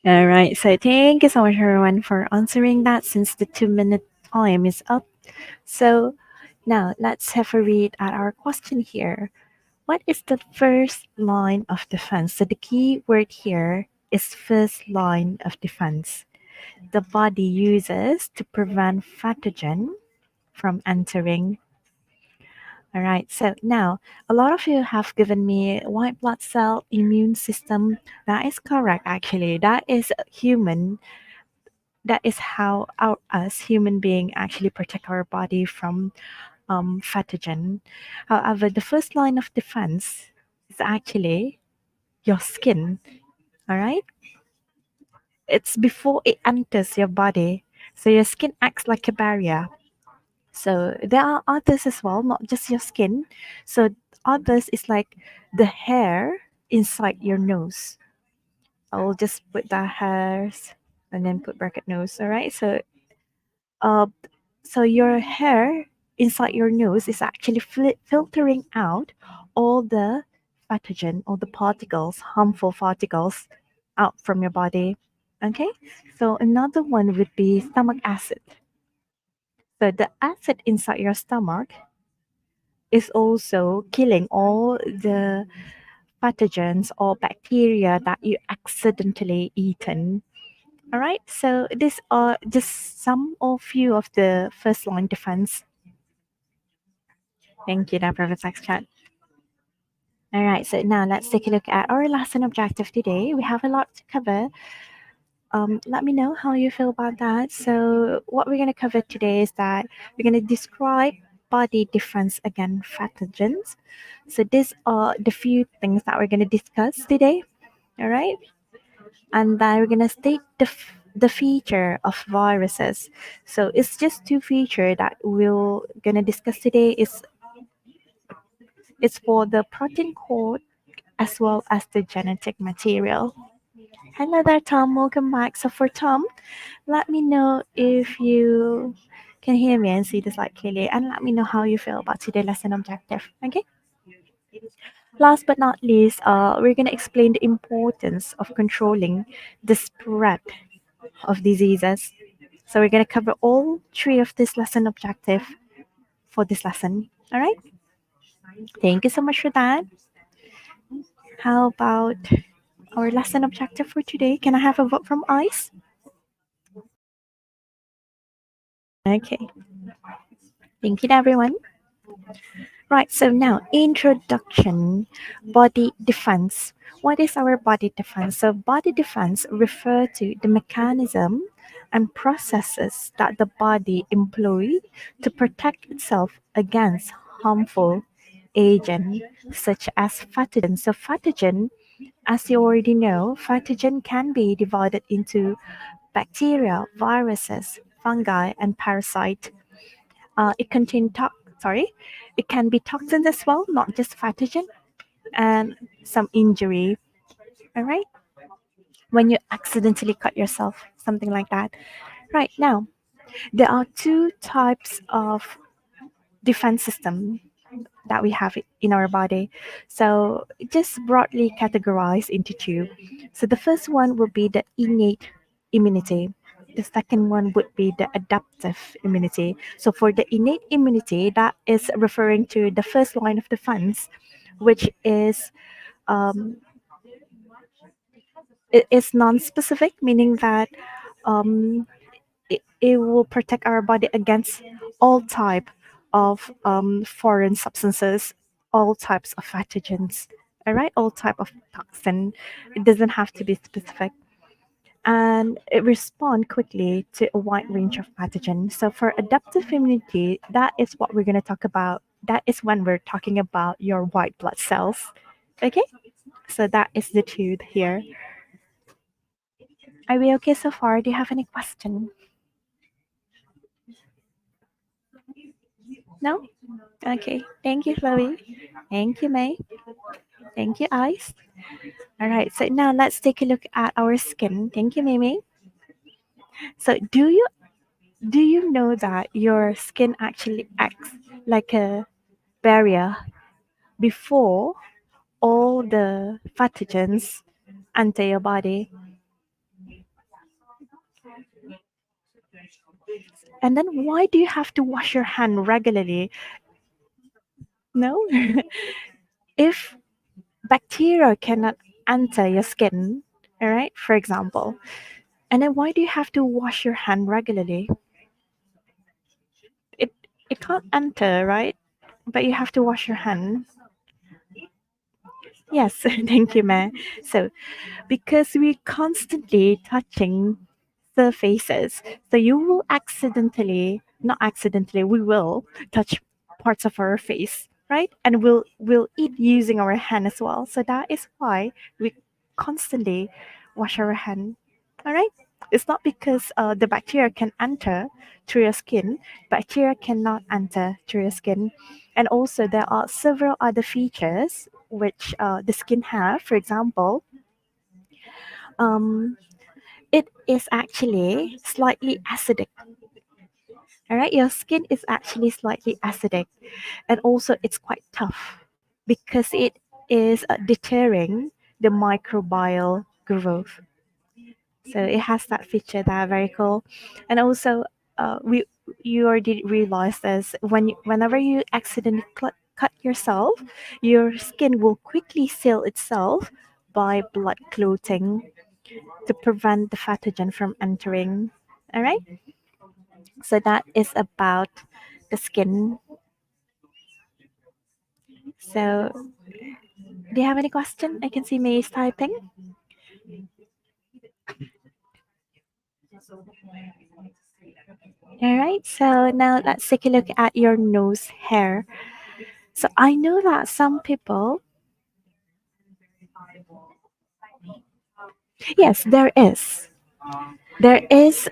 All right. So thank you so much, everyone, for answering that since the 2 minute time is up. So now let's have a read at our question here. What is the first line of defense? So the key word here is first line of defense. The body uses to prevent pathogen from entering. All right, so now a lot of you have given me white blood cell immune system. That is correct, actually. That is human. That is how us human being actually protect our body from pathogen. However, the first line of defense is actually your skin. All right, it's before it enters your body. So your skin acts like a barrier. So there are others as well, not just your skin. So others is like the hair inside your nose. I'll just put the hairs and then put bracket nose. All right. Uh, so your hair inside your nose is actually filtering out all the pathogen, all the particles, harmful particles out from your body. Okay. So another one would be stomach acid. So the acid inside your stomach is also killing all the pathogens or bacteria that you accidentally eaten. All right, so these are just some or few of the first line defense. Thank you, that Professor Chat. All right, so now let's take a look at our lesson objective today. We have a lot to cover. Let me know how you feel about that. So, what we're going to cover today is that we're going to describe body defense against pathogens. So, these are the few things that we're going to discuss today. All right, and then we're going to state the feature of viruses. So, it's just two features that we're going to discuss today. It's for the protein code as well as the genetic material. Hello there, Tom. Welcome back. So, for Tom, let me know if you can hear me and see the slide clearly, and let me know how you feel about today's lesson objective. Okay. Last but not least, we're gonna explain the importance of controlling the spread of diseases. So we're gonna cover all three of this lesson objective for this lesson. All right. Thank you so much for that. How about our lesson objective for today? Can I have a vote from ICE? Okay. Thank you, everyone. Right, so now introduction, body defense. What is our body defense? So body defense refer to the mechanism and processes that the body employ to protect itself against harmful agent such as pathogen. So pathogen, as you already know, pathogen can be divided into bacteria, viruses, fungi, and parasite. It contain sorry, it can be toxins as well, not just pathogen, and some injury. All right, when you accidentally cut yourself, something like that. Right now, there are two types of defense system that we have in our body. So just broadly categorized into two. So the first one would be the innate immunity. The second one would be the adaptive immunity. So for the innate immunity, that is referring to the first line of defense, which is um, it is non-specific, meaning that um, it will protect our body against all type of foreign substances, all types of pathogens. All right, all type of toxin. It doesn't have to be specific, and it responds quickly to a wide range of pathogens. So for adaptive immunity, that is what we're going to talk about. That is when we're talking about your white blood cells. Okay, so that is the truth here. Are we okay so far? Do you have any question? No? Okay. Thank you, Chloe. Thank you, May. Thank you, Ice. All right. So now let's take a look at our skin. Thank you, Mimi. So do you know that your skin actually acts like a barrier before all the pathogens enter your body? And then why do you have to wash your hand regularly? No? If bacteria cannot enter your skin, all right, for example, and then why do you have to wash your hand regularly? It it can't enter, right? But you have to wash your hand. Yes, thank you, Ma. So because we constantly touching surfaces, so you will accidentally, not accidentally, we will touch parts of our face, right? And we'll eat using our hand as well. So that is why we constantly wash our hand. All right. It's not because the bacteria can enter through your skin. Bacteria cannot enter through your skin, and also there are several other features which the skin have. For example, um, it is actually slightly acidic. All right, your skin is actually slightly acidic, and also it's quite tough because it is deterring the microbial growth. So it has that feature that are very cool, and also we you already realize this whenever you accidentally cut yourself, your skin will quickly seal itself by blood clotting to prevent the pathogen from entering. All right. So that is about the skin. So do you have any question? I can see May is typing. All right. So now let's take a look at your nose hair. So I know that some people, yes, there is. There is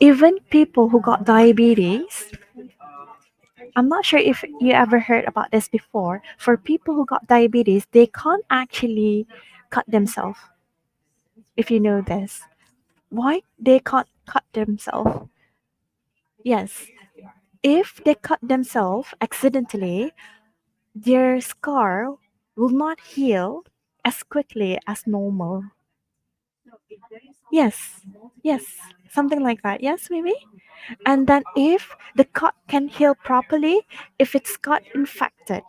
even people who got diabetes. I'm not sure if you ever heard about this before. For people who got diabetes, they can't actually cut themselves. If you know this, why they can't cut themselves? Yes, if they cut themselves accidentally, their scar will not heal as quickly as normal. Yes, yes, something like that. Yes, maybe. And then if the cut can heal properly, if it's got infected,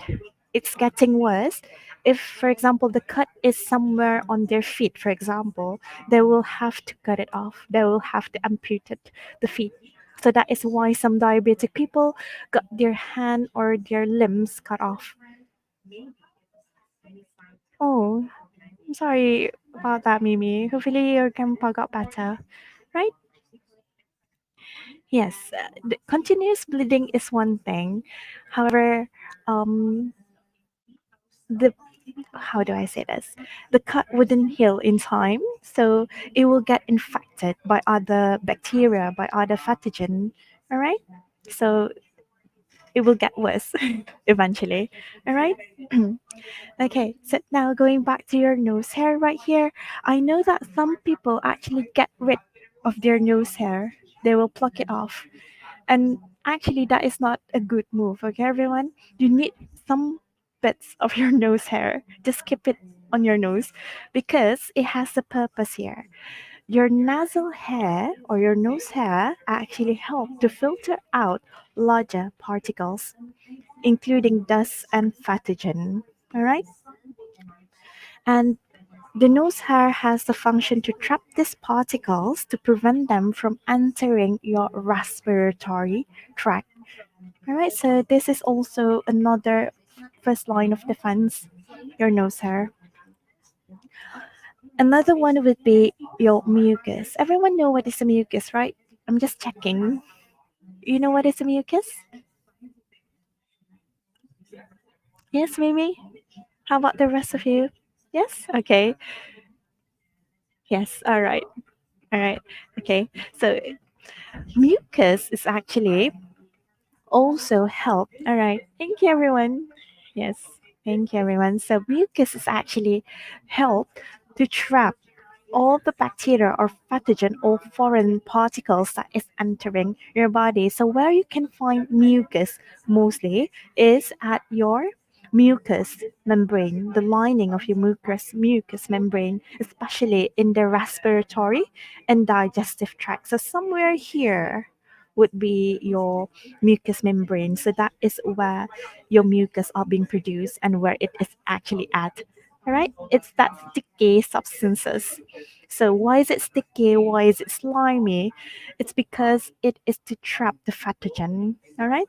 it's getting worse. If, for example, the cut is somewhere on their feet, for example, they will have to cut it off. They will have to amputate the feet. So that is why some diabetic people got their hand or their limbs cut off. Oh, I'm sorry about that, Mimi. Hopefully your grandpa got better, right? Yes, the continuous bleeding is one thing. However, um, the how do I say this? The cut wouldn't heal in time, so it will get infected by other bacteria, by other pathogen. All right, so it will get worse eventually. All right. Okay, so now going back to your nose hair right here, I know that some people actually get rid of their nose hair. They will pluck it off. And actually, that is not a good move, okay, everyone? You need some bits of your nose hair. Just keep it on your nose because it has a purpose here. Your nasal hair or your nose hair actually help to filter out larger particles, including dust and pathogen. All right? And the nose hair has the function to trap these particles to prevent them from entering your respiratory tract. All right, so this is also another first line of defense, your nose hair. Another one would be your mucus. Everyone know what is a mucus, right? I'm just checking. You know what is a mucus? Yes, Mimi? How about the rest of you? Yes? Okay. Yes, all right. All right. Okay. So mucus is actually also help. All right. Thank you, everyone. Yes. Thank you, everyone. So mucus is actually help to trap all the bacteria or pathogen or foreign particles that is entering your body. So where you can find mucus mostly is at your mucous membrane, the lining of your mucous membrane, especially in the respiratory and digestive tract. So somewhere here. would be your mucous membrane. So that is where your mucus are being produced and where it is actually at. All right, it's that sticky substances. So why is it sticky? Why is it slimy? It's because it is to trap the pathogen. All right.